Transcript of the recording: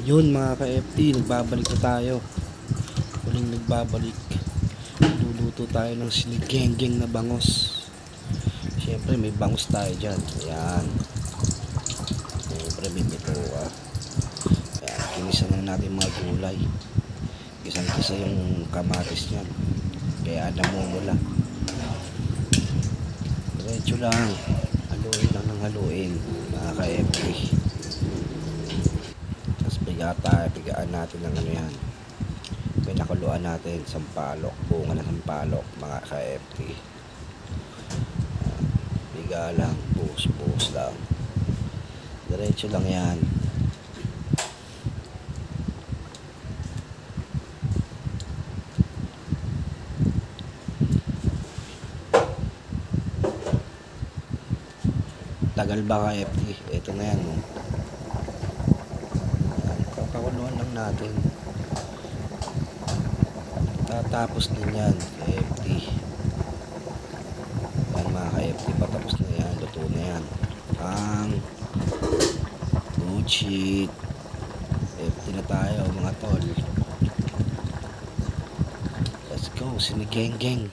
Ayun mga ka-FT, nagbabalik na tayo. Huling nagbabalik. Luluto tayo ng sinigenggeng na bangos. Siyempre may bangos tayo dyan. Ayan. Siyempre may bituka. Ayan, kinisan na natin mga gulay. Kisang-kisa yung kamatis niyan. Kaya namumula. Diretso lang. Haluin lang ng haluin mga ka-FT. Bigaan natin ng ano yan, pinakuluan natin sampalok, bunga ng sampalok mga ka-FT. Biga lang, buhos lang, diretso lang yan. Tagal ba ka-FT? Ito na yan, no? Pakuluan lang natin. Tatapos din yan ka-FT. Yan mga ka-FT, patapos na yan, luto na yan ang good shit. FT na tayo mga tol. Let's go, sinigenggeng.